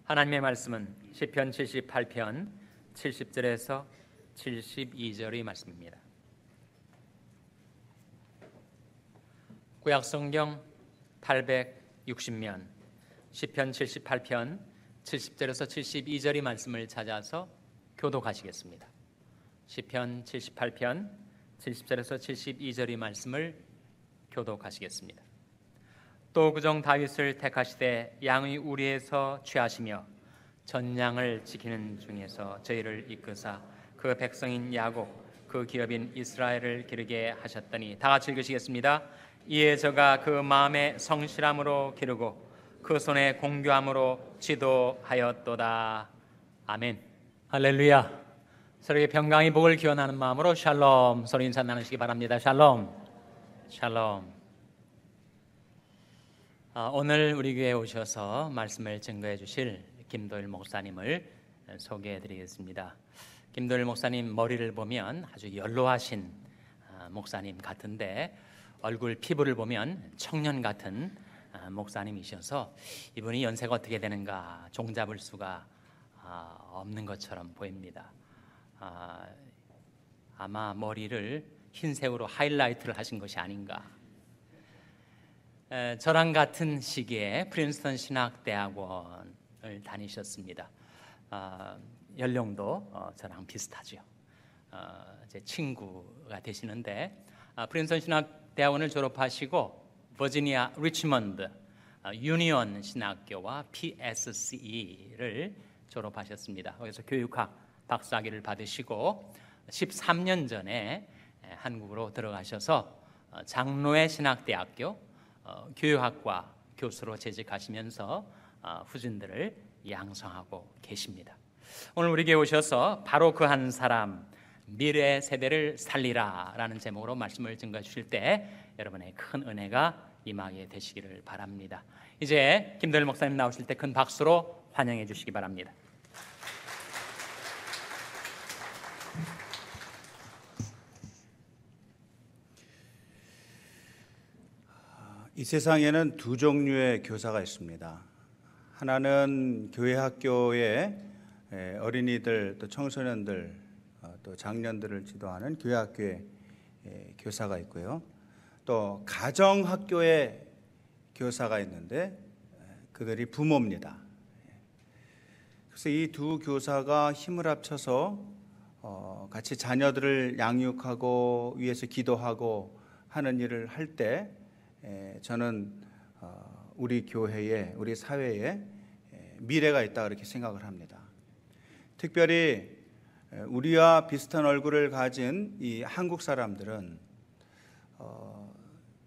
하나님의 말씀은 시편 78편 70절에서 72절의 말씀입니다. 구약성경 860면 시편 78편 70절에서 72절의 말씀을 찾아서 교독하시겠습니다. 시편 78편 70절에서 72절의 말씀을 교독하시겠습니다. 또 그종 다윗을 택하시되 양의 우리에서 취하시며 전양을 지키는 중에서 저희를 이끄사 그 백성인 야곱 그 기업인 이스라엘을 기르게 하셨더니, 다 같이 읽으시겠습니다. 이에 저가 그 마음의 성실함으로 기르고 그 손의 공교함으로 지도하였도다. 아멘. 할렐루야. 서로에게 평강의 복을 기원하는 마음으로 샬롬 소리 인사 나누시기 바랍니다. 샬롬. 샬롬. 오늘 우리 교회에 오셔서 말씀을 증거해 주실 김도일 목사님을 소개해 드리겠습니다. 김도일 목사님 머리를 보면 아주 연로하신 목사님 같은데 얼굴 피부를 보면 청년 같은 목사님이셔서 이분이 연세가 어떻게 되는가 종잡을 수가 없는 것처럼 보입니다. 아마 머리를 흰색으로 하이라이트를 하신 것이 아닌가. 저랑 같은 시기에 프린스턴 신학대학원을 다니셨습니다. 연령도 저랑 비슷하죠. 제 친구가 되시는데 프린스턴 신학대학원을 졸업하시고 버지니아 리치먼드 유니온 신학교와 PSCE를 졸업하셨습니다. 거기서 교육학 박사학위를 받으시고 13년 전에 한국으로 들어가셔서 장로회 신학대학교 교육학과 교수로 재직하시면서 후진들을 양성하고 계십니다. 오늘 우리 교회에 오셔서 바로 그 한 사람 미래 세대를 살리라 라는 제목으로 말씀을 증거해 주실 때 여러분의 큰 은혜가 임하게 되시기를 바랍니다. 이제 김도일 목사님 나오실 때 큰 박수로 환영해 주시기 바랍니다. 이 세상에는 두 종류의 교사가 있습니다. 하나는 교회 학교의 어린이들 또 청소년들 또 장년들을 지도하는 교회 학교의 교사가 있고요. 또 가정 학교의 교사가 있는데 그들이 부모입니다. 그래서 이 두 교사가 힘을 합쳐서 같이 자녀들을 양육하고 위해서 기도하고 하는 일을 할 때 저는 우리 교회에 우리 사회에 미래가 있다 그렇게 생각을 합니다. 특별히 우리와 비슷한 얼굴을 가진 이 한국 사람들은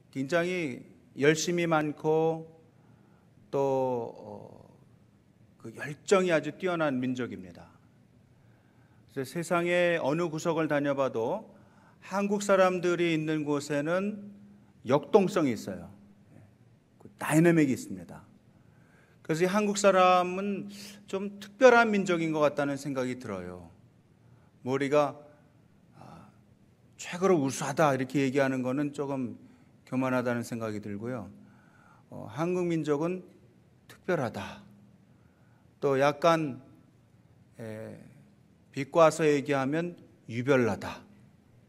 굉장히 열심이 많고 또 그 열정이 아주 뛰어난 민족입니다. 그래서 세상의 어느 구석을 다녀봐도 한국 사람들이 있는 곳에는 역동성이 있어요. 다이내믹이 있습니다. 그래서 이 한국 사람은 좀 특별한 민족인 것 같다는 생각이 들어요. 우리가 최고로 우수하다 이렇게 얘기하는 것은 조금 교만하다는 생각이 들고요. 한국 민족은 특별하다. 또 약간 비꼬아서 얘기하면 유별나다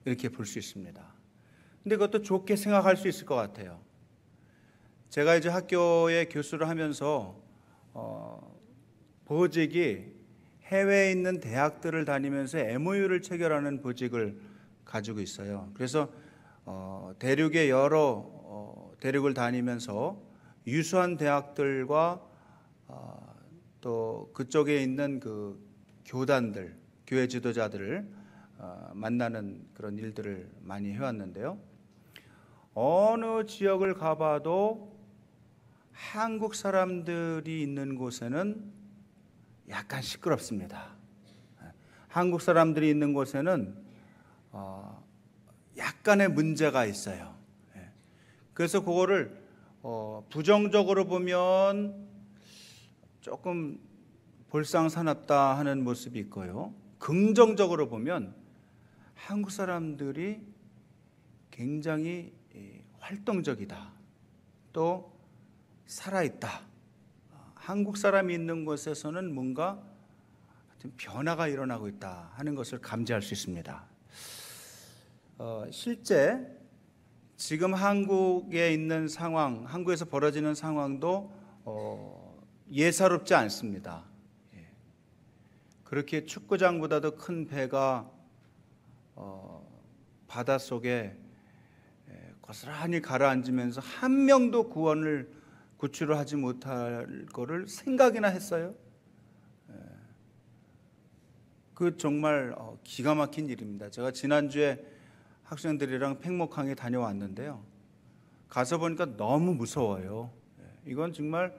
이렇게 볼 수 있습니다. 근데 그것도 좋게 생각할 수 있을 것 같아요. 제가 이제 학교에 교수를 하면서 보직이 해외에 있는 대학들을 다니면서 MOU를 체결하는 보직을 가지고 있어요. 그래서 대륙의 여러 대륙을 다니면서 유수한 대학들과 또 그쪽에 있는 그 교단들, 교회 지도자들을 만나는 그런 일들을 많이 해왔는데요. 어느 지역을 가봐도 한국 사람들이 있는 곳에는 약간 시끄럽습니다. 한국 사람들이 있는 곳에는 약간의 문제가 있어요. 그래서 그거를 부정적으로 보면 조금 볼상사납다 하는 모습이 있고요. 긍정적으로 보면 한국 사람들이 굉장히 활동적이다. 또 살아있다. 한국 사람이 있는 곳에서는 뭔가 하여튼 변화가 일어나고 있다 하는 것을 감지할 수 있습니다. 실제 지금 한국에 있는 상황, 한국에서 벌어지는 상황도 예사롭지 않습니다. 그렇게 축구장보다도 큰 배가 바닷속에 고스란히 가라앉으면서 한 명도 구출을 하지 못할 거를 생각이나 했어요. 그 정말 기가 막힌 일입니다. 제가 지난주에 학생들이랑 팽목항에 다녀왔는데요. 가서 보니까 너무 무서워요. 이건 정말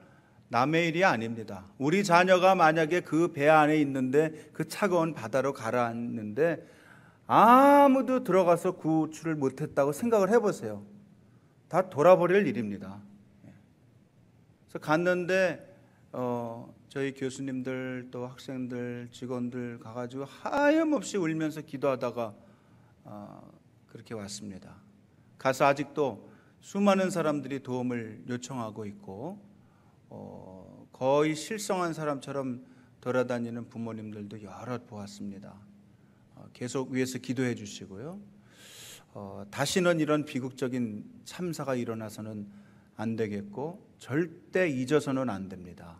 남의 일이 아닙니다. 우리 자녀가 만약에 그 배 안에 있는데 그 차가운 바다로 가라앉는데 아무도 들어가서 구출을 못했다고 생각을 해보세요. 다 돌아버릴 일입니다. 그래서 갔는데 저희 교수님들 또 학생들 직원들 가가지고 하염없이 울면서 기도하다가 그렇게 왔습니다. 가서 아직도 수많은 사람들이 도움을 요청하고 있고 거의 실성한 사람처럼 돌아다니는 부모님들도 여럿 보았습니다. 계속 위에서 기도해 주시고요. 다시는 이런 비극적인 참사가 일어나서는 안 되겠고 절대 잊어서는 안 됩니다.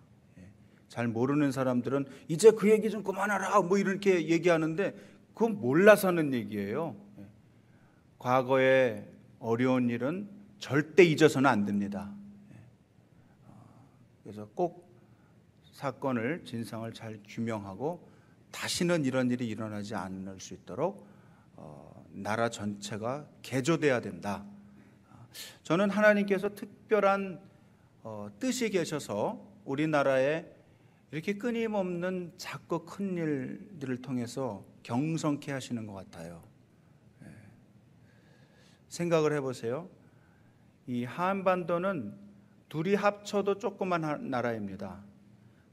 잘 모르는 사람들은 이제 그 얘기 좀 그만하라 뭐 이렇게 얘기하는데 그건 몰라서 하는 얘기예요. 과거의 어려운 일은 절대 잊어서는 안 됩니다. 그래서 꼭 사건을 진상을 잘 규명하고 다시는 이런 일이 일어나지 않을 수 있도록 나라 전체가 개조돼야 된다. 저는 하나님께서 특별한 뜻이 계셔서 우리나라에 이렇게 끊임없는 작고 큰 일들을 통해서 경성케 하시는 것 같아요. 생각을 해보세요. 이 한반도는 둘이 합쳐도 조그만 나라입니다.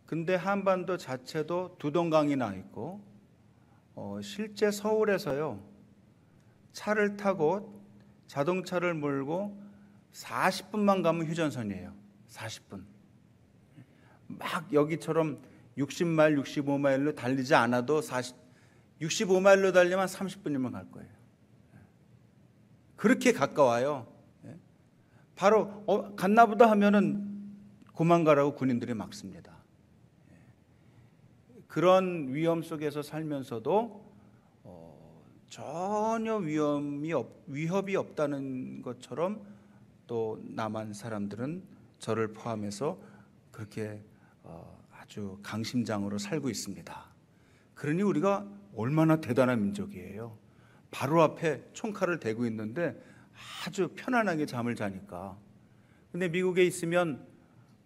근데 한반도 자체도 두동강이 나 있고 실제 서울에서요 차를 타고 자동차를 몰고 40분만 가면 휴전선이에요. 40분. 막 여기처럼 60마일, 65마일로 달리지 않아도 65마일로 달리면 30분이면 갈 거예요. 그렇게 가까워요. 바로 갔나보다 하면은 고만가라고 군인들이 막습니다. 그런 위험 속에서 살면서도 전혀 위협이 없다는 것처럼 또 남한 사람들은 저를 포함해서 그렇게 아주 강심장으로 살고 있습니다. 그러니 우리가 얼마나 대단한 민족이에요. 바로 앞에 총칼을 대고 있는데 아주 편안하게 잠을 자니까. 근데 미국에 있으면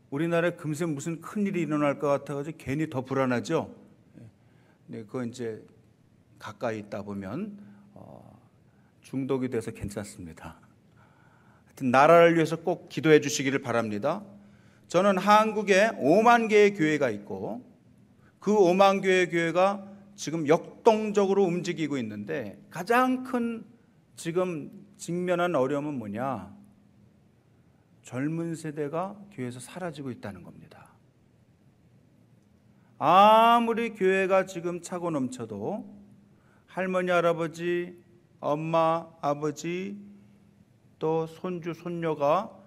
우리나라에 금세 무슨 큰일이 일어날 것 같아가지고 괜히 더 불안하죠. 근데 그거 이제 가까이 있다 보면 중독이 돼서 괜찮습니다. 하여튼 나라를 위해서 꼭 기도해 주시기를 바랍니다. 저는 한국에 5만 개의 교회가 있고 그 5만 개의 교회가 지금 역동적으로 움직이고 있는데 가장 큰 지금 직면한 어려움은 뭐냐? 젊은 세대가 교회에서 사라지고 있다는 겁니다. 아무리 교회가 지금 차고 넘쳐도 할머니, 할아버지, 엄마, 아버지 또 손주, 손녀가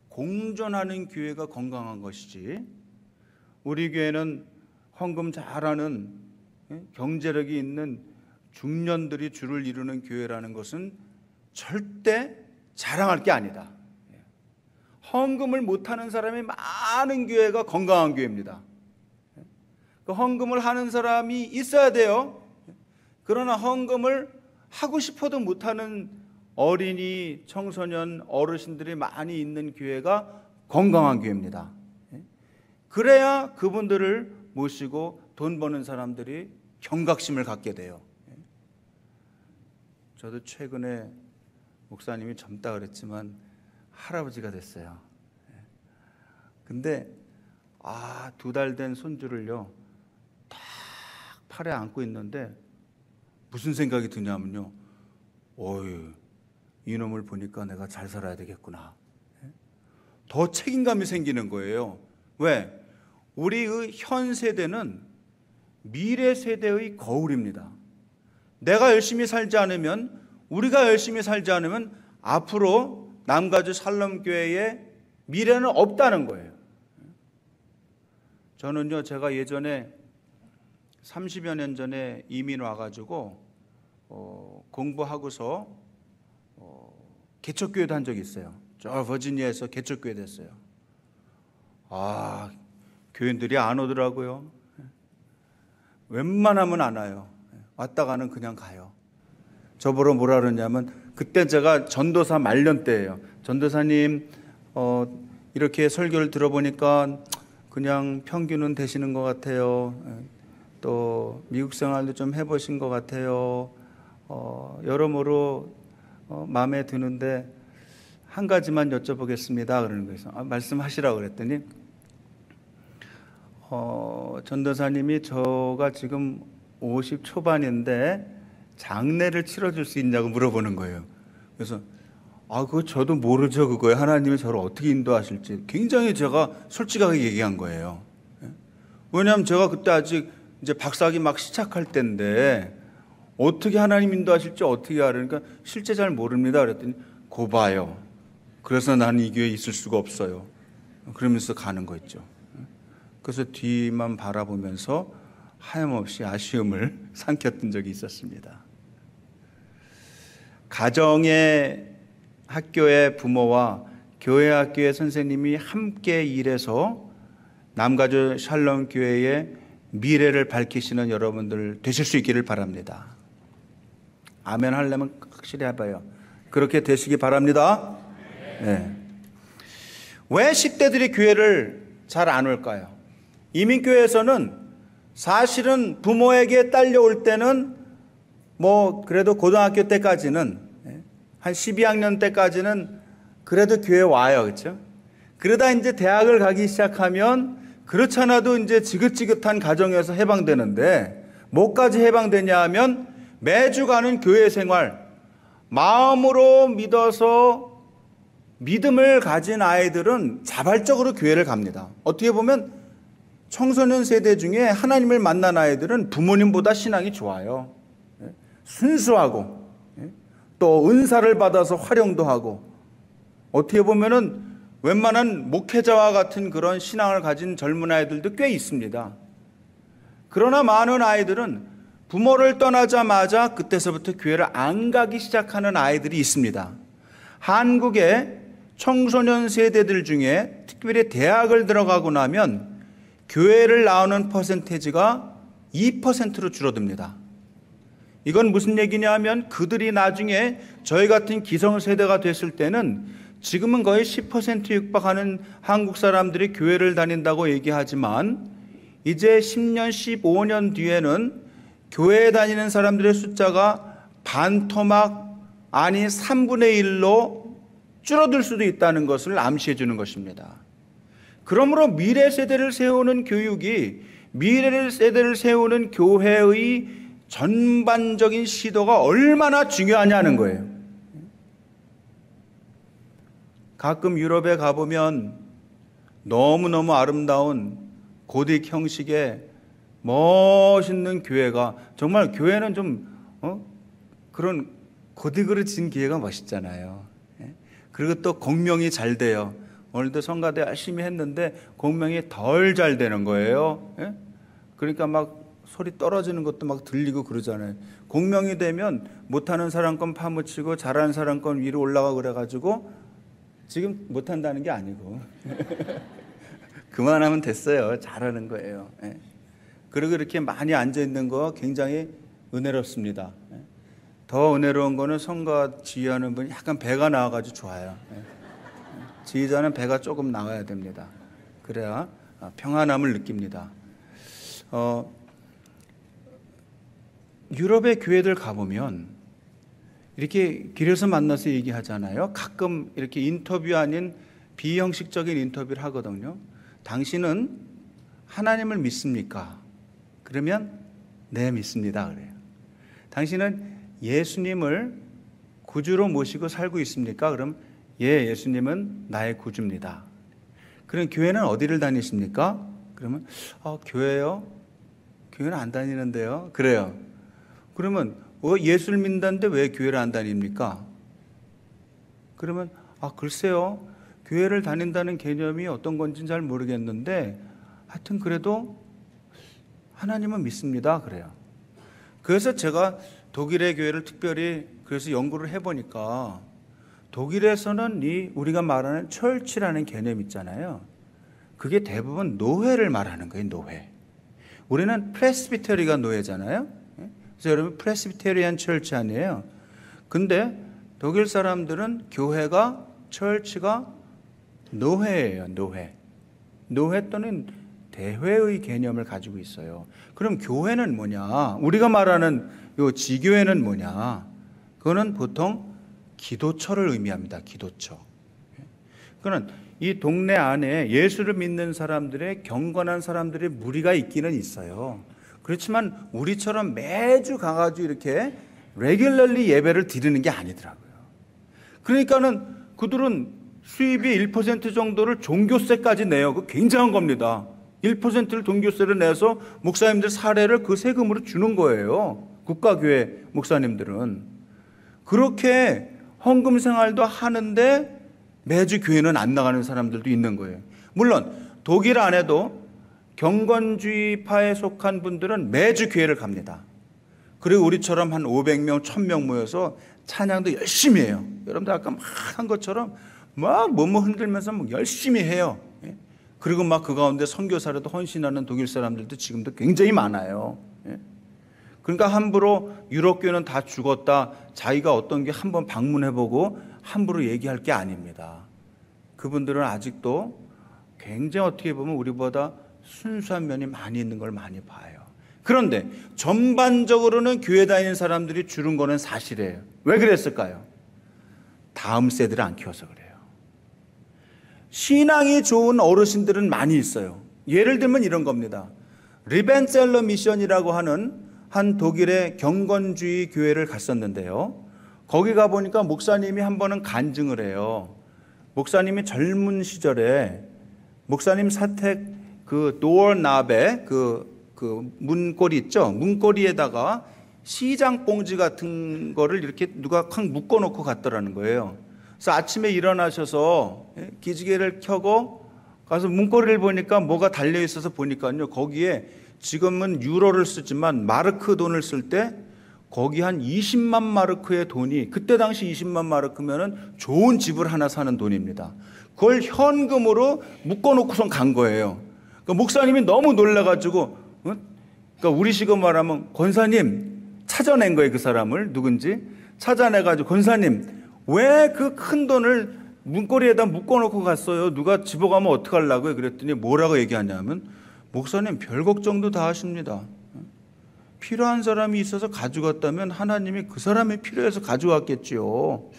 공존하는 교회가 건강한 것이지 우리 교회는 헌금 잘하는 경제력이 있는 중년들이 주를 이루는 교회라는 것은 절대 자랑할 게 아니다. 헌금을 못하는 사람이 많은 교회가 건강한 교회입니다. 그 헌금을 하는 사람이 있어야 돼요. 그러나 헌금을 하고 싶어도 못하는 어린이, 청소년, 어르신들이 많이 있는 교회가 건강한 교회입니다. 그래야 그분들을 모시고 돈 버는 사람들이 경각심을 갖게 돼요. 저도 최근에 목사님이 젊다 그랬지만 할아버지가 됐어요. 근데 2달 된 손주를요 딱 팔에 안고 있는데 무슨 생각이 드냐면요, 어휴, 이놈을 보니까 내가 잘 살아야 되겠구나. 더 책임감이 생기는 거예요. 왜? 우리의 현 세대는 미래 세대의 거울입니다. 내가 열심히 살지 않으면, 우리가 열심히 살지 않으면 앞으로 남가주 샬롬교회의 미래는 없다는 거예요. 저는요, 제가 예전에 30여 년 전에 이민 와가지고 공부하고서 개척교회도 한 적이 있어요. 저 버지니아에서 개척교회 됐어요. 교인들이 안 오더라고요. 웬만하면 안 와요. 왔다가는 그냥 가요. 저보러 뭐라 그러냐면, 그때 제가 전도사 말년 때예요. 전도사님, 이렇게 설교를 들어보니까 그냥 평균은 되시는 것 같아요. 또 미국 생활도 좀 해보신 것 같아요. 여러모로 마음에 드는데 한 가지만 여쭤보겠습니다. 그러는 거예요. 말씀하시라고 그랬더니, 전도사님이 저가 지금 50 초반인데 장례를 치러줄 수 있냐고 물어보는 거예요. 그래서 그거 저도 모르죠. 그거예요. 하나님이 저를 어떻게 인도하실지 굉장히 제가 솔직하게 얘기한 거예요. 왜냐하면 제가 그때 아직 이제 박사학위 막 시작할 때인데 어떻게 하나님 인도하실지 어떻게 알으니까 실제 잘 모릅니다. 그랬더니 고 봐요. 그래서 나는 이 교회에 있을 수가 없어요. 그러면서 가는 거 있죠. 그래서 뒤만 바라보면서 하염없이 아쉬움을 삼켰던 적이 있었습니다. 가정의 학교의 부모와 교회 학교의 선생님이 함께 일해서 남가주 샬롬 교회의 미래를 밝히시는 여러분들 되실 수 있기를 바랍니다. 아멘 하려면 확실히 해봐요. 그렇게 되시기 바랍니다. 네. 왜 10대들이 교회를 잘 안 올까요? 이민교회에서는 사실은 부모에게 딸려올 때는 그래도 고등학교 때까지는, 한 12학년 때까지는 그래도 교회 와요. 그렇죠? 그러다 이제 대학을 가기 시작하면 그렇지 않아도 이제 지긋지긋한 가정에서 해방되는데, 뭐까지 해방되냐 하면 매주 가는 교회 생활, 마음으로 믿어서 믿음을 가진 아이들은 자발적으로 교회를 갑니다. 어떻게 보면 청소년 세대 중에 하나님을 만난 아이들은 부모님보다 신앙이 좋아요. 순수하고 또 은사를 받아서 활용도 하고, 어떻게 보면은 웬만한 목회자와 같은 그런 신앙을 가진 젊은 아이들도 꽤 있습니다. 그러나 많은 아이들은 부모를 떠나자마자 그때서부터 교회를 안 가기 시작하는 아이들이 있습니다. 한국의 청소년 세대들 중에 특별히 대학을 들어가고 나면 교회를 나오는 퍼센테이지가 2%로 줄어듭니다. 이건 무슨 얘기냐 하면 그들이 나중에 저희 같은 기성세대가 됐을 때는 지금은 거의 10% 육박하는 한국 사람들이 교회를 다닌다고 얘기하지만 이제 10년, 15년 뒤에는 교회에 다니는 사람들의 숫자가 반토막 아니 3분의 1로 줄어들 수도 있다는 것을 암시해 주는 것입니다. 그러므로 미래 세대를 세우는 교육이, 미래 세대를 세우는 교회의 전반적인 시도가 얼마나 중요하냐는 거예요. 가끔 유럽에 가보면 너무너무 아름다운 고딕 형식의 멋있는 교회가, 정말 교회는 좀 그런 고딕으로 진 교회가 멋있잖아요. 그리고 또 공명이 잘 돼요. 오늘도 성가대 열심히 했는데 공명이 덜 잘 되는 거예요. 그러니까 막 소리 떨어지는 것도 막 들리고 그러잖아요. 공명이 되면 못하는 사람 건 파묻히고 잘하는 사람 건 위로 올라가고 그래가지고 지금 못한다는 게 아니고 그만하면 됐어요. 잘하는 거예요. 그리고 이렇게 많이 앉아있는 거 굉장히 은혜롭습니다. 더 은혜로운 거는 성가 지휘하는 분이 약간 배가 나와가지고 좋아요. 지휘자는 배가 조금 나와야 됩니다. 그래야 평안함을 느낍니다. 유럽의 교회들 가보면 이렇게 길에서 만나서 얘기하잖아요. 가끔 이렇게 인터뷰 아닌 비형식적인 인터뷰를 하거든요. 당신은 하나님을 믿습니까? 그러면 네, 믿습니다. 그래요. 당신은 예수님을 구주로 모시고 살고 있습니까? 그럼 예, 예수님은 나의 구주입니다. 그럼 교회는 어디를 다니십니까? 그러면 교회요? 교회는 안 다니는데요. 그래요. 그러면 예수를 믿는다는데 왜 교회를 안 다닙니까? 그러면 글쎄요. 교회를 다닌다는 개념이 어떤 건지는 잘 모르겠는데 하여튼 그래도 하나님은 믿습니다. 그래요. 그래서 제가 독일의 교회를 특별히 그래서 연구를 해보니까 독일에서는 우리가 말하는 철치라는 개념 있잖아요. 그게 대부분 노회를 말하는 거예요. 노회. 우리는 프레스비테리가 노회잖아요. 그래서 여러분 프레스비테리안 철치 아니에요. 근데 독일 사람들은 교회가 철치가 노회예요. 노회. 노회 또는 대회의 개념을 가지고 있어요. 그럼 교회는 뭐냐? 우리가 말하는 요 지교회는 뭐냐? 그거는 보통 기도처를 의미합니다. 기도처. 그는 이 동네 안에 예수를 믿는 사람들의 경건한 사람들의 무리가 있기는 있어요. 그렇지만 우리처럼 매주 가가지고 이렇게 레귤러리 예배를 드리는 게 아니더라고요. 그러니까는 그들은 수입이 1% 정도를 종교세까지 내요. 그 굉장한 겁니다. 1%를 종교세를 내서 목사님들 사례를 그 세금으로 주는 거예요. 국가교회 목사님들은. 그렇게 헌금 생활도 하는데 매주 교회는 안 나가는 사람들도 있는 거예요. 물론 독일 안에도 경건주의파에 속한 분들은 매주 교회를 갑니다. 그리고 우리처럼 한 500명, 1000명 모여서 찬양도 열심히 해요. 여러분들 아까 막 한 것처럼 막 뭐뭐 흔들면서 막 열심히 해요. 그리고 막 그 가운데 선교사라도 헌신하는 독일 사람들도 지금도 굉장히 많아요. 그러니까 함부로 유럽교회는 다 죽었다. 자기가 어떤 게 한번 방문해보고 함부로 얘기할 게 아닙니다. 그분들은 아직도 굉장히 어떻게 보면 우리보다 순수한 면이 많이 있는 걸 많이 봐요. 그런데 전반적으로는 교회 다니는 사람들이 줄은 거는 사실이에요. 왜 그랬을까요? 다음 세대를 안 키워서 그래요. 신앙이 좋은 어르신들은 많이 있어요. 예를 들면 이런 겁니다. 리벤셀러 미션이라고 하는 한 독일의 경건주의 교회를 갔었는데요. 거기 가보니까 목사님이 한 번은 간증을 해요. 목사님이 젊은 시절에 목사님 사택 그 도어납에 그 문고리 있죠? 문고리에다가 시장 봉지 같은 거를 이렇게 누가 확 묶어놓고 갔더라는 거예요. 그래서 아침에 일어나셔서 기지개를 켜고 가서 문고리를 보니까 뭐가 달려있어서 보니까요. 거기에 지금은 유로를 쓰지만 마르크 돈을 쓸 때 거기 한 20만 마르크의 돈이 그때 당시 20만 마르크면은 좋은 집을 하나 사는 돈입니다. 그걸 현금으로 묶어놓고선 간 거예요. 그러니까 목사님이 너무 놀라가지고 그러니까 우리식으로 말하면 권사님 찾아낸 거예요. 그 사람을 누군지 찾아내가지고 권사님 왜 그 큰 돈을 문고리에다 묶어놓고 갔어요? 누가 집어가면 어떡하려고요? 그랬더니 뭐라고 얘기하냐면 목사님 별 걱정도 다 하십니다. 필요한 사람이 있어서 가져갔다면 하나님이 그 사람이 필요해서 가져왔겠지요.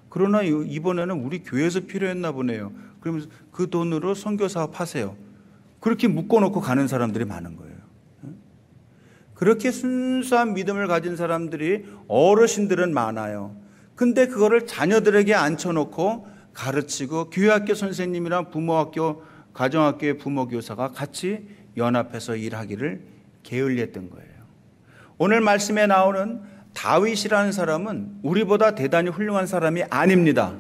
그러나 이번에는 우리 교회에서 필요했나 보네요. 그러면서 그 돈으로 선교 사업 하세요. 그렇게 묶어놓고 가는 사람들이 많은 거예요. 그렇게 순수한 믿음을 가진 사람들이 어르신들은 많아요. 근데 그거를 자녀들에게 앉혀놓고 가르치고 교회학교 선생님이랑 부모학교, 가정학교의 부모교사가 같이 연합해서 일하기를 게을리했던 거예요. 오늘 말씀에 나오는 다윗이라는 사람은 우리보다 대단히 훌륭한 사람이 아닙니다.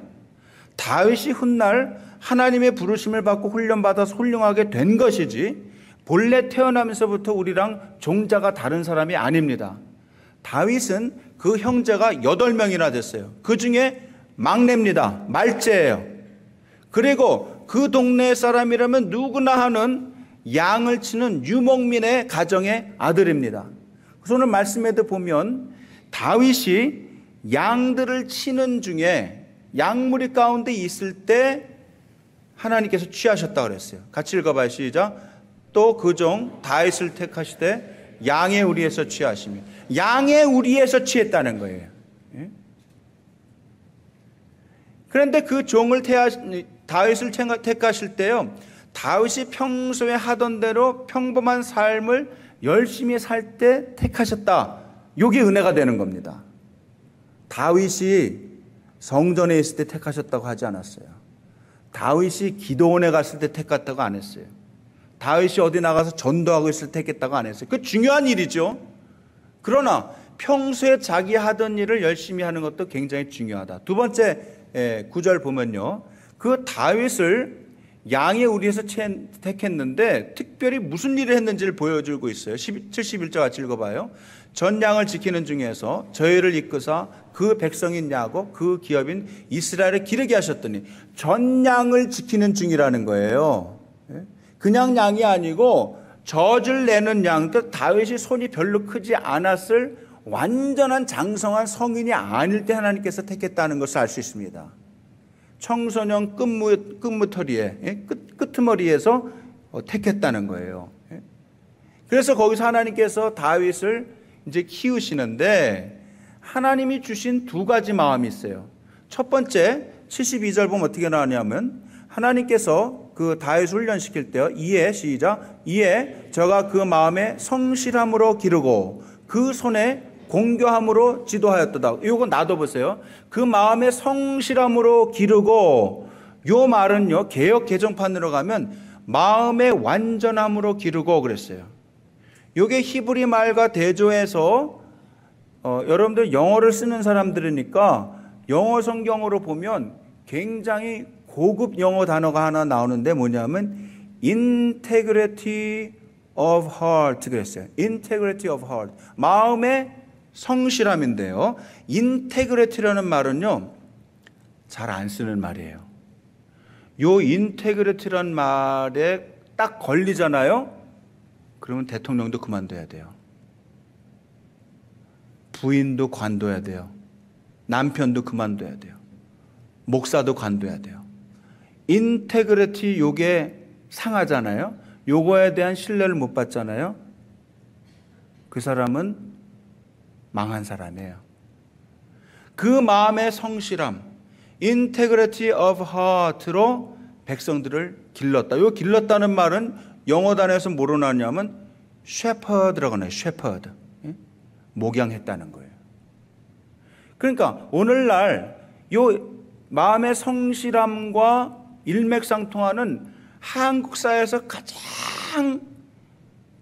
다윗이 훗날 하나님의 부르심을 받고 훈련받아서 훌륭하게 된 것이지 본래 태어나면서부터 우리랑 종자가 다른 사람이 아닙니다. 다윗은 그 형제가 8명이나 됐어요. 그 중에 막내입니다. 말째예요. 그리고 그 동네 사람이라면 누구나 하는 양을 치는 유목민의 가정의 아들입니다. 그래서 오늘 말씀에도 보면 다윗이 양들을 치는 중에 양무리 가운데 있을 때 하나님께서 취하셨다고 그랬어요. 같이 읽어봐요. 시작. 또 그 종 다윗을 택하시되 양의 우리에서 취하시며 양의 우리에서 취했다는 거예요. 그런데 그 종을 다윗을 택하실 때요, 다윗이 평소에 하던 대로 평범한 삶을 열심히 살 때 택하셨다. 이게 은혜가 되는 겁니다. 다윗이 성전에 있을 때 택하셨다고 하지 않았어요. 다윗이 기도원에 갔을 때 택했다고 안 했어요. 다윗이 어디 나가서 전도하고 있을 때 했겠다고 안 했어요. 그 중요한 일이죠. 그러나 평소에 자기 하던 일을 열심히 하는 것도 굉장히 중요하다. 두 번째 구절 보면요, 그 다윗을 양의 우리에서 택했는데 특별히 무슨 일을 했는지를 보여주고 있어요. 71절 같이 읽어봐요. 전 양을 지키는 중에서 저희를 이끄사 그 백성인 야곱 그 기업인 이스라엘을 기르게 하셨더니, 전 양을 지키는 중이라는 거예요. 그냥 양이 아니고 젖을 내는 양, 그 다윗이 손이 별로 크지 않았을 완전한 장성한 성인이 아닐 때 하나님께서 택했다는 것을 알 수 있습니다. 청소년 끝무터리에, 끄트머리에서 택했다는 거예요. 그래서 거기서 하나님께서 다윗을 이제 키우시는데, 하나님이 주신 두 가지 마음이 있어요. 첫 번째 72절 보면 어떻게 나오냐면, 하나님께서 그 다윗을 훈련시킬 때요, 이에 시작, 이에 저가 그 마음에 성실함으로 기르고 그 손에 공교함으로 지도하였도다. 이거 놔둬보세요. 그 마음에 성실함으로 기르고, 요 말은요, 개역 개정판으로 가면 마음의 완전함으로 기르고 그랬어요. 요게 히브리 말과 대조해서 여러분들 영어를 쓰는 사람들이니까 영어 성경으로 보면 굉장히 고급 영어 단어가 하나 나오는데 뭐냐면 integrity of heart 그랬어요. integrity of heart. 마음의 성실함인데요. integrity라는 말은요, 잘 안 쓰는 말이에요. 요 integrity라는 말에 딱 걸리잖아요. 그러면 대통령도 그만둬야 돼요. 부인도 관둬야 돼요. 남편도 그만둬야 돼요. 목사도 관둬야 돼요. 인테그리티 요게 상하잖아요. 요거에 대한 신뢰를 못 받잖아요. 그 사람은 망한 사람이에요. 그 마음의 성실함, integrity of heart로 백성들을 길렀다. 요 길렀다는 말은 영어 단어에서 뭐로 나왔냐면 shepherd라고 하네요. shepherd. 목양했다는 거예요. 그러니까 오늘날 요 마음의 성실함과 일맥상통하는 한국 사회에서 가장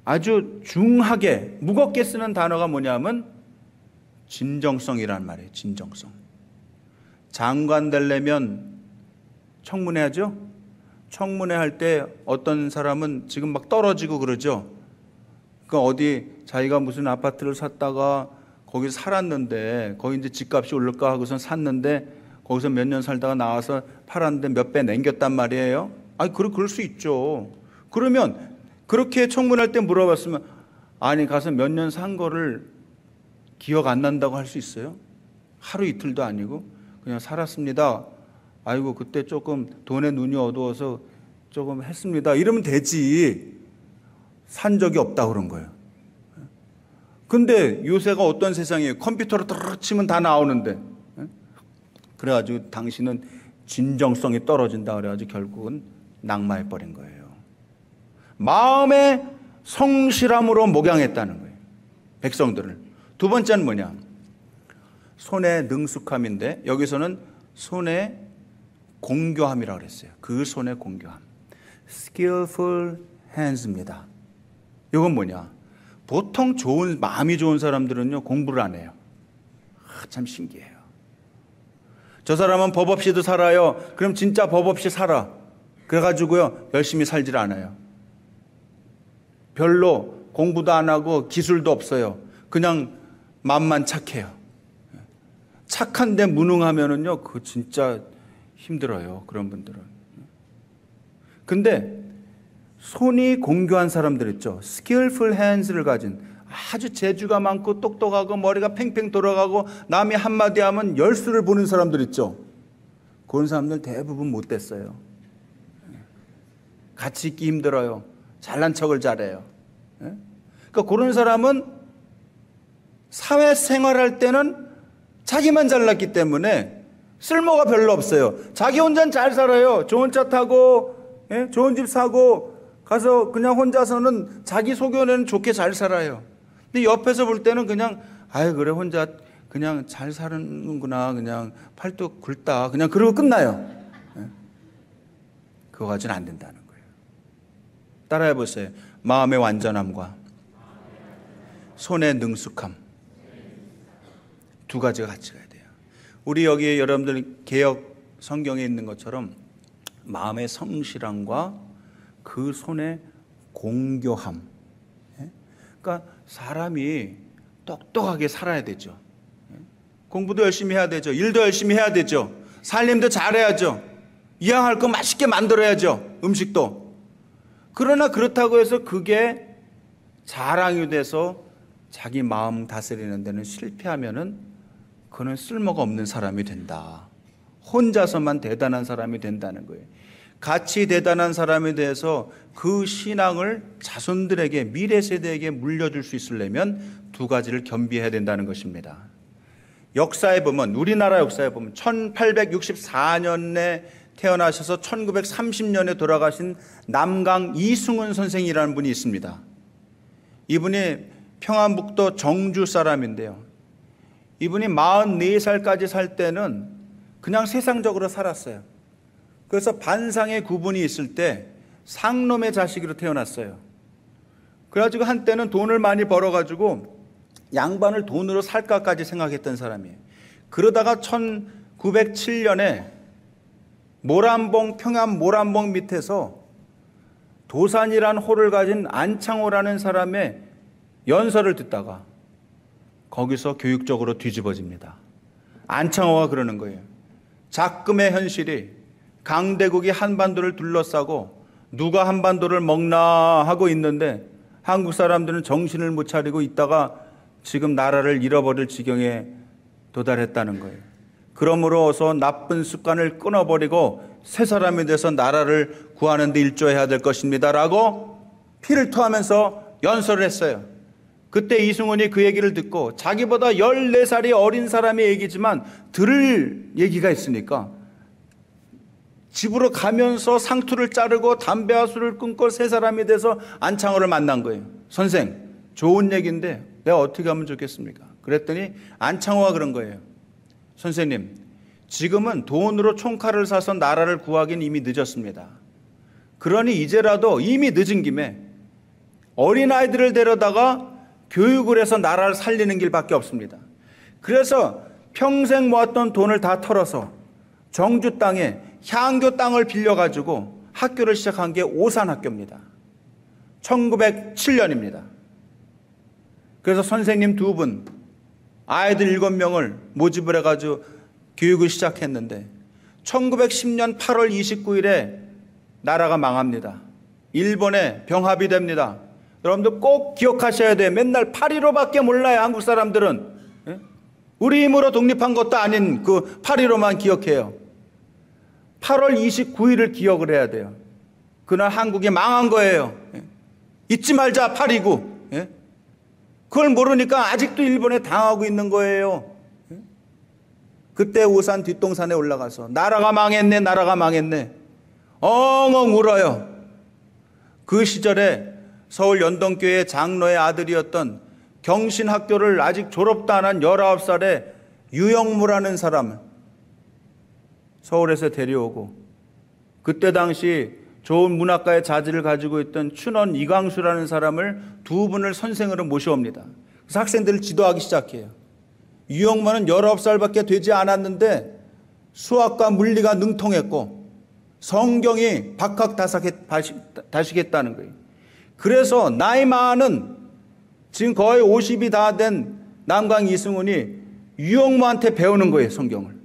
아주 중하게 무겁게 쓰는 단어가 뭐냐면 진정성이란 말이에요. 진정성. 장관 되려면 청문회 하죠? 청문회 할 때 어떤 사람은 지금 막 떨어지고 그러죠? 그러니까 어디 자기가 무슨 아파트를 샀다가 거기서 살았는데 거기 이제 집값이 오를까 하고선 샀는데 거기서 몇 년 살다가 나와서 팔았는데 몇 배 남겼단 말이에요. 아니, 그럴 수 있죠. 그러면 그렇게 청문할 때 물어봤으면, 아니 가서 몇 년 산 거를 기억 안 난다고 할 수 있어요? 하루 이틀도 아니고 그냥 살았습니다. 아이고 그때 조금 돈에 눈이 어두워서 조금 했습니다. 이러면 되지. 산 적이 없다 그런 거예요. 근데 요새가 어떤 세상이에요? 컴퓨터로 치면 다 나오는데. 그래가지고 당신은 진정성이 떨어진다 그래가지고 결국은 낙마해버린 거예요. 마음의 성실함으로 목양했다는 거예요, 백성들을. 두 번째는 뭐냐? 손의 능숙함인데 여기서는 손의 공교함이라고 그랬어요. 그 손의 공교함. skillful hands입니다. 이건 뭐냐? 보통 마음이 좋은 사람들은요, 공부를 안 해요. 참 신기해요. 저 사람은 법 없이도 살아요. 그럼 진짜 법 없이 살아. 그래가지고요, 열심히 살질 않아요. 별로 공부도 안 하고 기술도 없어요. 그냥 맘만 착해요. 착한데 무능하면은요, 그거 진짜 힘들어요. 그런 분들은. 근데 손이 공교한 사람들 있죠. skillful hands를 가진, 아주 재주가 많고 똑똑하고 머리가 팽팽 돌아가고 남이 한마디 하면 열수를 보는 사람들 있죠. 그런 사람들 대부분 못 됐어요. 같이 있기 힘들어요. 잘난 척을 잘해요. 그러니까 그런 사람은 사회생활할 때는 자기만 잘났기 때문에 쓸모가 별로 없어요. 자기 혼자는 잘 살아요. 좋은 차 타고, 좋은 집 사고 가서 그냥 혼자서는 자기 속여내는 좋게 잘 살아요. 근데 옆에서 볼 때는 그냥, 아유 그래 혼자 그냥 잘 사는구나, 그냥 팔뚝 굵다, 그냥 그러고 끝나요. 그거 가지고는 안 된다는 거예요. 따라해 보세요. 마음의 완전함과 손의 능숙함. 두 가지가 같이 가야 돼요. 우리 여기 여러분들 개역 성경에 있는 것처럼 마음의 성실함과 그 손의 공교함. 그러니까 사람이 똑똑하게 살아야 되죠. 공부도 열심히 해야 되죠. 일도 열심히 해야 되죠. 살림도 잘해야죠. 이왕할 거 맛있게 만들어야죠. 음식도. 그러나 그렇다고 해서 그게 자랑이 돼서 자기 마음 다스리는 데는 실패하면은 그는 쓸모가 없는 사람이 된다. 혼자서만 대단한 사람이 된다는 거예요. 같이 대단한 사람에 대해서 그 신앙을 자손들에게, 미래 세대에게 물려줄 수 있으려면 두 가지를 겸비해야 된다는 것입니다. 역사에 보면, 우리나라 역사에 보면 1864년에 태어나셔서 1930년에 돌아가신 남강 이승훈 선생이라는 분이 있습니다. 이분이 평안북도 정주 사람인데요. 이분이 44살까지 살 때는 그냥 세상적으로 살았어요. 그래서 반상의 구분이 있을 때 상놈의 자식으로 태어났어요. 그래가지고 한때는 돈을 많이 벌어가지고 양반을 돈으로 살까까지 생각했던 사람이에요. 그러다가 1907년에 모란봉, 평안 모란봉 밑에서 도산이란 호를 가진 안창호라는 사람의 연설을 듣다가 거기서 교육적으로 뒤집어집니다. 안창호가 그러는 거예요. 작금의 현실이 강대국이 한반도를 둘러싸고 누가 한반도를 먹나 하고 있는데 한국 사람들은 정신을 못 차리고 있다가 지금 나라를 잃어버릴 지경에 도달했다는 거예요. 그러므로서 나쁜 습관을 끊어버리고 새 사람이 돼서 나라를 구하는 데 일조해야 될 것입니다 라고 피를 토하면서 연설을 했어요. 그때 이승훈이 그 얘기를 듣고 자기보다 14살이 어린 사람의 얘기지만 들을 얘기가 있으니까 집으로 가면서 상투를 자르고 담배 하수를 끊고 새 사람이 돼서 안창호를 만난 거예요. 선생, 좋은 얘기인데 내가 어떻게 하면 좋겠습니까? 그랬더니 안창호가 그런 거예요. 선생님, 지금은 돈으로 총칼을 사서 나라를 구하긴 이미 늦었습니다. 그러니 이제라도 이미 늦은 김에 어린아이들을 데려다가 교육을 해서 나라를 살리는 길밖에 없습니다. 그래서 평생 모았던 돈을 다 털어서 정주 땅에 향교 땅을 빌려가지고 학교를 시작한 게 오산학교입니다. 1907년입니다. 그래서 선생님 2분, 아이들 7명을 모집을 해가지고 교육을 시작했는데 1910년 8월 29일에 나라가 망합니다. 일본에 병합이 됩니다. 여러분들 꼭 기억하셔야 돼요. 맨날 8.15밖에 몰라요. 한국 사람들은. 우리 힘으로 독립한 것도 아닌 그 8.15만 기억해요. 8월 29일을 기억을 해야 돼요. 그날 한국이 망한 거예요. 잊지 말자 8.29. 그걸 모르니까 아직도 일본에 당하고 있는 거예요. 그때 오산 뒷동산에 올라가서 나라가 망했네, 나라가 망했네. 엉엉 울어요. 그 시절에 서울 연동교회 장로의 아들이었던 경신학교를 아직 졸업도 안 한 19살의 유영무라는 사람 서울에서 데려오고 그때 당시 좋은 문학가의 자질을 가지고 있던 춘원 이광수라는 사람을 2분을 선생으로 모셔옵니다. 그래서 학생들을 지도하기 시작해요. 유영무는 19살밖에 되지 않았는데 수학과 물리가 능통했고 성경이 박학다식했다는 거예요. 그래서 나이 많은 지금 거의 50이 다 된 남강 이승훈이 유영무한테 배우는 거예요, 성경을.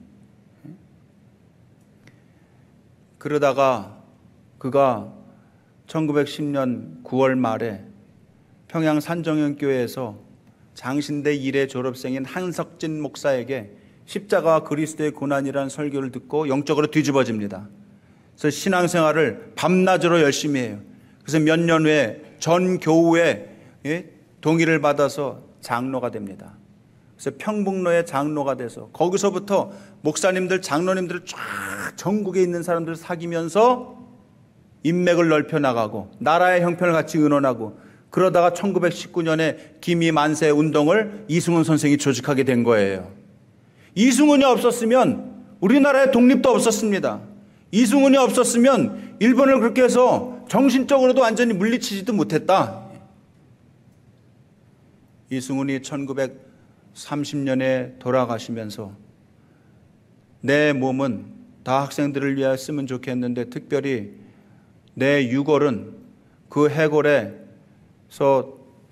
그러다가 그가 1910년 9월 말에 평양 산정현교회에서 장신대 1회 졸업생인 한석진 목사에게 십자가와 그리스도의 고난이라는 설교를 듣고 영적으로 뒤집어집니다. 그래서 신앙생활을 밤낮으로 열심히 해요. 그래서 몇 년 후에 전 교우의 동의를 받아서 장로가 됩니다. 그래서 평북로의 장로가 돼서 거기서부터 목사님들, 장로님들 쫙 전국에 있는 사람들을 사귀면서 인맥을 넓혀 나가고 나라의 형편을 같이 의논하고 그러다가 1919년에 기미 만세 운동을 이승훈 선생이 조직하게 된 거예요. 이승훈이 없었으면 우리나라의 독립도 없었습니다. 이승훈이 없었으면 일본을 그렇게 해서 정신적으로도 완전히 물리치지도 못했다. 이승훈이 1930년에 돌아가시면서 내 몸은 다 학생들을 위하여 쓰면 좋겠는데 특별히 내 유골은 그 해골에서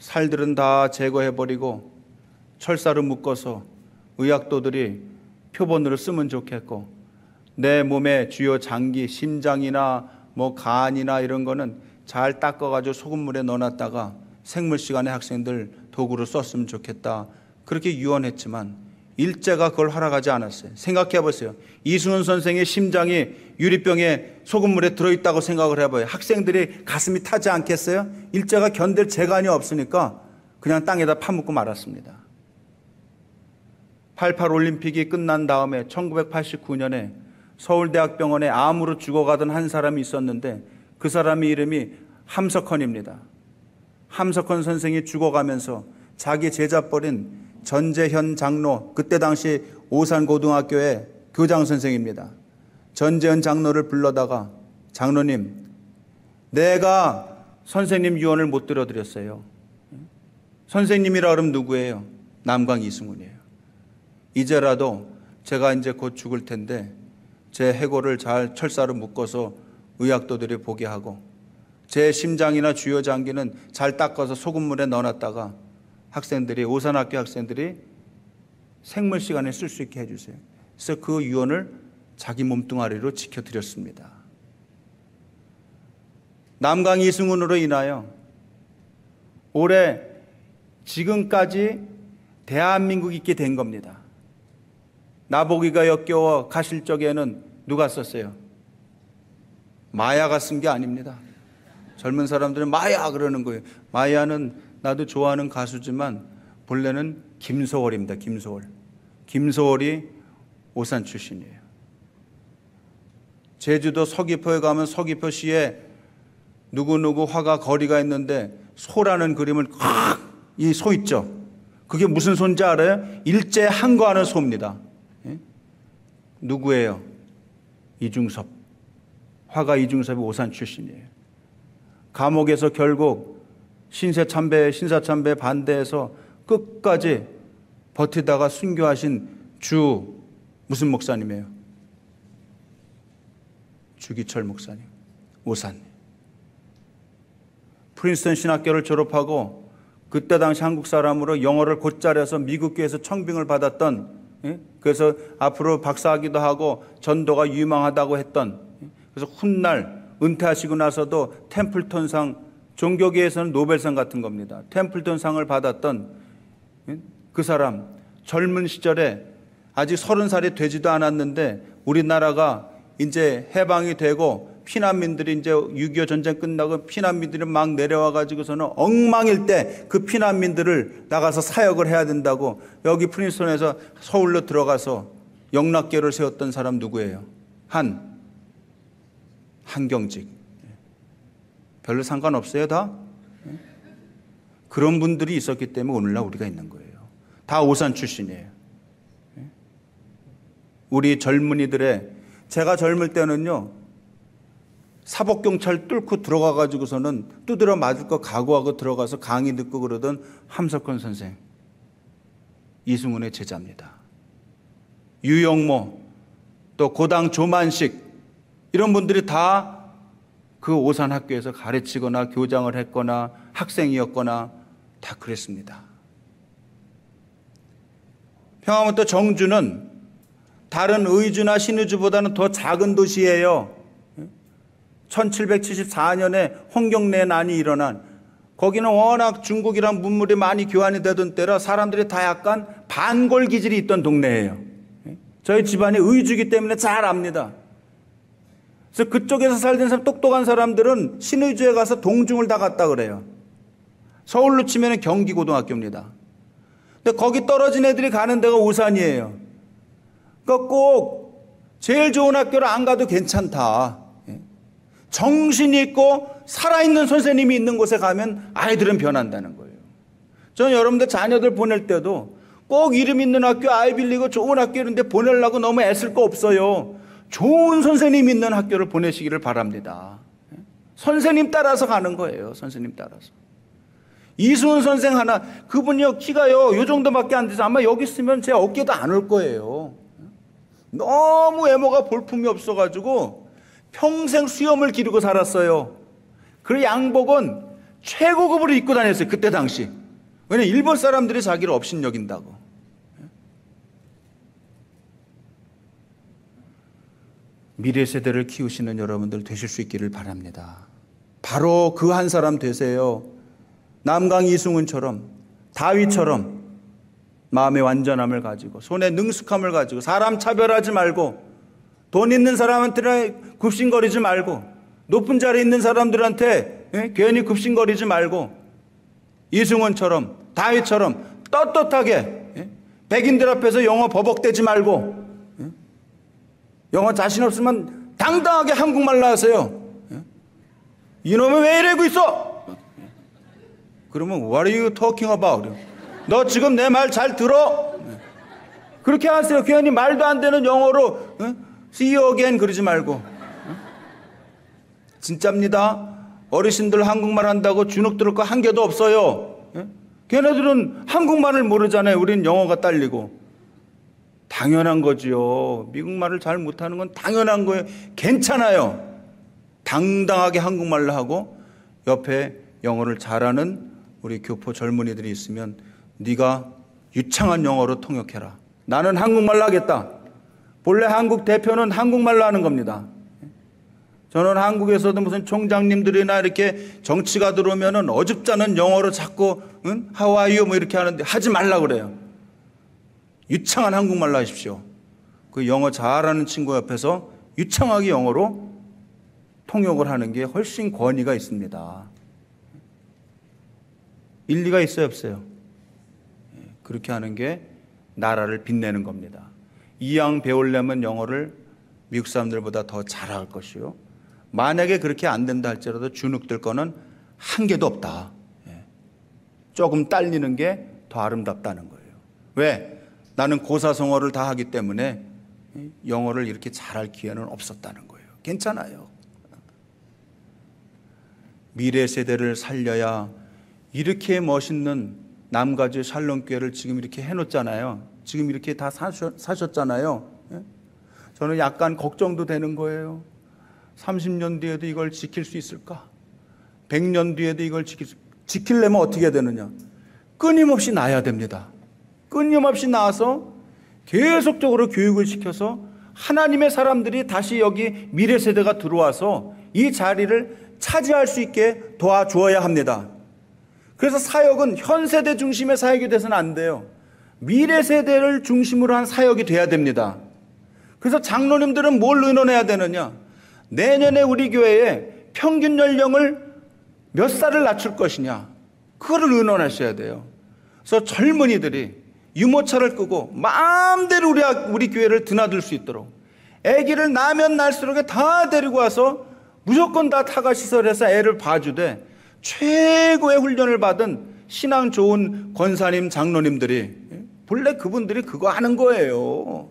살들은 다 제거해버리고 철사로 묶어서 의학도들이 표본으로 쓰면 좋겠고 내 몸의 주요 장기, 심장이나 뭐 간이나 이런 거는 잘 닦아가지고 소금물에 넣어놨다가 생물 시간에 학생들 도구로 썼으면 좋겠다. 그렇게 유언했지만 일제가 그걸 허락하지 않았어요. 생각해 보세요. 이승훈 선생의 심장이 유리병에 소금물에 들어있다고 생각을 해봐요. 학생들이 가슴이 타지 않겠어요? 일제가 견딜 재간이 없으니까 그냥 땅에다 파묻고 말았습니다. 88 올림픽이 끝난 다음에 1989년에 서울대학병원에 암으로 죽어가던 한 사람이 있었는데 그 사람의 이름이 함석헌입니다. 함석헌 선생이 죽어가면서 자기 제자뻘인 전재현 장로, 그때 당시 오산고등학교의 교장 선생입니다. 전재현 장로를 불러다가 장로님, 내가 선생님 유언을 못 들어드렸어요. 선생님이라 그러면 누구예요? 남강 이승훈이에요. 이제라도 제가 이제 곧 죽을 텐데 제 해골을 잘 철사로 묶어서 의학도들이 보게 하고 제 심장이나 주요 장기는 잘 닦아서 소금물에 넣어놨다가 학생들이, 오산학교 학생들이 생물 시간에 쓸 수 있게 해주세요. 그래서 그 유언을 자기 몸뚱아리로 지켜드렸습니다. 남강 이승훈으로 인하여 올해 지금까지 대한민국이 있게 된 겁니다. 나보기가 역겨워 가실 적에는 누가 썼어요? 마야가 쓴 게 아닙니다. 젊은 사람들은 마야 그러는 거예요. 마야는 나도 좋아하는 가수지만 본래는 김소월입니다. 김소월. 김소월이 오산 출신이에요. 제주도 서귀포에 가면 서귀포시에 누구누구 화가 거리가 있는데 소라는 그림을 이 소 있죠. 그게 무슨 소인지 알아요? 일제 항거하는 소입니다. 예? 누구예요? 이중섭. 화가 이중섭이 오산 출신이에요. 감옥에서 결국 신사참배 반대해서 끝까지 버티다가 순교하신 주 무슨 목사님이에요? 주기철 목사님. 오산. 프린스턴 신학교를 졸업하고 그때 당시 한국 사람으로 영어를 곧잘해서 미국 교회에서 청빙을 받았던, 그래서 앞으로 박사하기도 하고 전도가 유망하다고 했던, 그래서 훗날 은퇴하시고 나서도 템플턴상, 종교계에서는 노벨상 같은 겁니다. 템플턴상을 받았던 그 사람, 젊은 시절에 아직 30살이 되지도 않았는데 우리나라가 이제 해방이 되고 피난민들이 이제 6.25 전쟁 끝나고 피난민들이 막 내려와 가지고서는 엉망일 때 그 피난민들을 나가서 사역을 해야 된다고 여기 프린스턴에서 서울로 들어가서 영락교를 세웠던 사람 누구예요? 한경직. 별로 상관없어요, 다? 그런 분들이 있었기 때문에 오늘날 우리가 있는 거예요. 다 오산 출신이에요. 우리 젊은이들의, 제가 젊을 때는요, 사법경찰 뚫고 들어가가지고서는 두드려 맞을 거 각오하고 들어가서 강의 듣고 그러던 함석헌 선생, 이승훈의 제자입니다. 유영모, 또 고당 조만식, 이런 분들이 다 그 오산 학교에서 가르치거나 교장을 했거나 학생이었거나 다 그랬습니다. 평화문도 정주는 다른 의주나 신의주보다는 더 작은 도시예요. 1774년에 홍경래 난이 일어난, 거기는 워낙 중국이랑 문물이 많이 교환이 되던 때라 사람들이 다 약간 반골 기질이 있던 동네예요. 저희 집안이 의주기 때문에 잘 압니다. 그래서 그쪽에서 살던 사람, 똑똑한 사람들은 신의주에 가서 동중을 다 갔다 그래요. 서울로 치면 경기고등학교입니다. 근데 거기 떨어진 애들이 가는 데가 오산이에요. 그러니까 꼭 제일 좋은 학교를 안 가도 괜찮다. 정신이 있고 살아있는 선생님이 있는 곳에 가면 아이들은 변한다는 거예요. 저는 여러분들 자녀들 보낼 때도 꼭 이름 있는 학교, 아이빌리고 좋은 학교 이런 데 보내려고 너무 애쓸 거 없어요. 좋은 선생님 있는 학교를 보내시기를 바랍니다. 선생님 따라서 가는 거예요. 선생님 따라서. 이승훈 선생 하나, 그분이요 키가요 요 정도밖에 안 돼서 아마 여기 있으면 제 어깨도 안 올 거예요. 너무 외모가 볼품이 없어가지고 평생 수염을 기르고 살았어요. 그 양복은 최고급으로 입고 다녔어요. 그때 당시. 왜냐면 일본 사람들이 자기를 업신여긴다고. 미래 세대를 키우시는 여러분들 되실 수 있기를 바랍니다. 바로 그 한 사람 되세요. 남강 이승훈처럼, 다윗처럼 마음의 완전함을 가지고, 손에 능숙함을 가지고, 사람 차별하지 말고, 돈 있는 사람한테 굽신거리지 말고, 높은 자리에 있는 사람들한테 괜히 굽신거리지 말고, 이승훈처럼, 다윗처럼 떳떳하게 백인들 앞에서 영어 버벅대지 말고, 영어 자신 없으면 당당하게 한국말로 하세요. 이놈은 왜 이러고 있어? 그러면 What are you talking about? 너 지금 내 말 잘 들어? 그렇게 하세요. 괜히 말도 안 되는 영어로 See you again 그러지 말고. 진짜입니다. 어르신들 한국말 한다고 주눅 들을 거 한 개도 없어요. 걔네들은 한국말을 모르잖아요. 우린 영어가 딸리고. 당연한 거지요. 미국말을 잘 못하는 건 당연한 거예요. 괜찮아요. 당당하게 한국말로 하고 옆에 영어를 잘하는 우리 교포 젊은이들이 있으면 네가 유창한 영어로 통역해라. 나는 한국말로 하겠다. 본래 한국 대표는 한국말로 하는 겁니다. 저는 한국에서도 무슨 총장님들이나 이렇게 정치가 들어오면은 어줍잖은 영어로 자꾸 How are you 뭐 이렇게 하는데 하지 말라 그래요. 유창한 한국말로 하십시오. 그 영어 잘하는 친구 옆에서 유창하게 영어로 통역을 하는 게 훨씬 권위가 있습니다. 일리가 있어요, 없어요? 그렇게 하는 게 나라를 빛내는 겁니다. 이왕 배우려면 영어를 미국 사람들보다 더 잘할 것이요. 만약에 그렇게 안 된다 할지라도 주눅들 거는 한 개도 없다. 조금 딸리는 게 더 아름답다는 거예요. 왜? 나는 고사성어를 다 하기 때문에 영어를 이렇게 잘할 기회는 없었다는 거예요. 괜찮아요. 미래 세대를 살려야 이렇게 멋있는 남가주 샬롬교회를 지금 이렇게 해놓잖아요. 지금 이렇게 다 사셨잖아요. 저는 약간 걱정도 되는 거예요. 30년 뒤에도 이걸 지킬 수 있을까? 100년 뒤에도 이걸 지키려면 어떻게 해야 되느냐? 끊임없이 나야 됩니다. 끊임없이 나와서 계속적으로 교육을 시켜서 하나님의 사람들이 다시 여기 미래 세대가 들어와서 이 자리를 차지할 수 있게 도와주어야 합니다. 그래서 사역은 현 세대 중심의 사역이 돼서는 안 돼요. 미래 세대를 중심으로 한 사역이 돼야 됩니다. 그래서 장로님들은 뭘 의논해야 되느냐? 내년에 우리 교회에 평균 연령을 몇 살을 낮출 것이냐? 그거를 의논하셔야 돼요. 그래서 젊은이들이 유모차를 끄고 마음대로 우리 교회를 드나들 수 있도록 아기를 나면 날수록 다 데리고 와서 무조건 다 타가시설에서 애를 봐주되 최고의 훈련을 받은 신앙 좋은 권사님 장로님들이 본래 그분들이 그거 하는 거예요.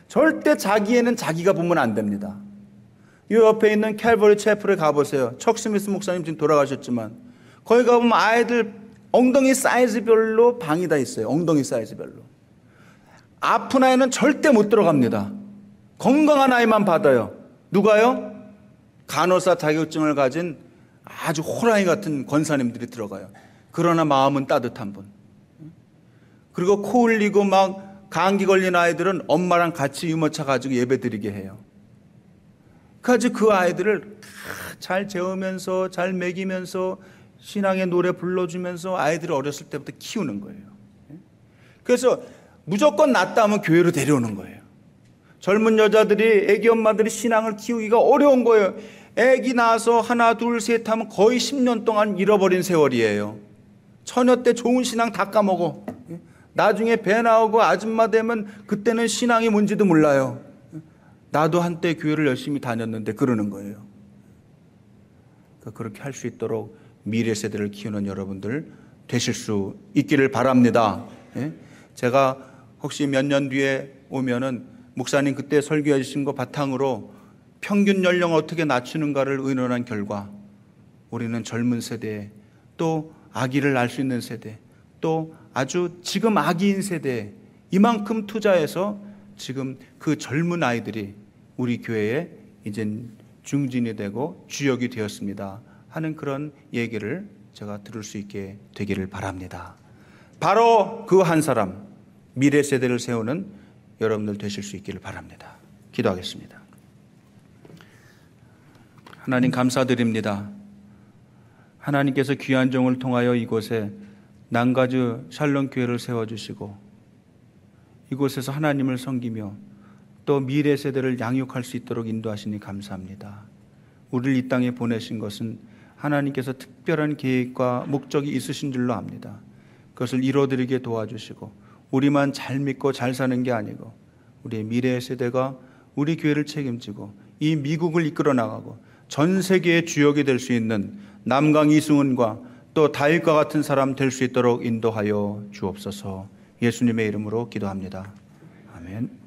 절대 자기애는 자기가 보면 안 됩니다. 이 옆에 있는 캘버리 채플에 가보세요. 척 스미스 목사님 지금 돌아가셨지만 거기 가보면 아이들 엉덩이 사이즈별로 방이 다 있어요. 엉덩이 사이즈별로. 아픈 아이는 절대 못 들어갑니다. 건강한 아이만 받아요. 누가요? 간호사 자격증을 가진 아주 호랑이 같은 권사님들이 들어가요. 그러나 마음은 따뜻한 분. 그리고 코 흘리고 막 감기 걸린 아이들은 엄마랑 같이 유모차 가지고 예배 드리게 해요. 그래서 그 아이들을 잘 재우면서 잘 먹이면서 신앙의 노래 불러주면서 아이들을 어렸을 때부터 키우는 거예요. 그래서 무조건 낫다 하면 교회로 데려오는 거예요. 젊은 여자들이 애기 엄마들이 신앙을 키우기가 어려운 거예요. 애기 낳아서 하나 둘 셋 하면 거의 10년 동안 잃어버린 세월이에요. 처녀 때 좋은 신앙 다 까먹어. 나중에 배 나오고 아줌마 되면 그때는 신앙이 뭔지도 몰라요. 나도 한때 교회를 열심히 다녔는데 그러는 거예요. 그렇게 할 수 있도록 미래 세대를 키우는 여러분들 되실 수 있기를 바랍니다. 제가 혹시 몇 년 뒤에 오면은 목사님 그때 설교해 주신 거 바탕으로 평균 연령 어떻게 낮추는가를 의논한 결과 우리는 젊은 세대, 또 아기를 낳을 수 있는 세대, 또 아주 지금 아기인 세대에 이만큼 투자해서 지금 그 젊은 아이들이 우리 교회에 이젠 중진이 되고 주역이 되었습니다 하는 그런 얘기를 제가 들을 수 있게 되기를 바랍니다. 바로 그 한 사람, 미래 세대를 세우는 여러분들 되실 수 있기를 바랍니다. 기도하겠습니다. 하나님 감사드립니다. 하나님께서 귀한 종을 통하여 이곳에 난가주 샬롬 교회를 세워주시고 이곳에서 하나님을 섬기며 또 미래 세대를 양육할 수 있도록 인도하시니 감사합니다. 우리를 이 땅에 보내신 것은 하나님께서 특별한 계획과 목적이 있으신 줄로 압니다. 그것을 이루어드리게 도와주시고 우리만 잘 믿고 잘 사는 게 아니고 우리의 미래 세대가 우리 교회를 책임지고 이 미국을 이끌어 나가고 전 세계의 주역이 될 수 있는 남강 이승훈과 또 다윗과 같은 사람 될 수 있도록 인도하여 주옵소서. 예수님의 이름으로 기도합니다. 아멘.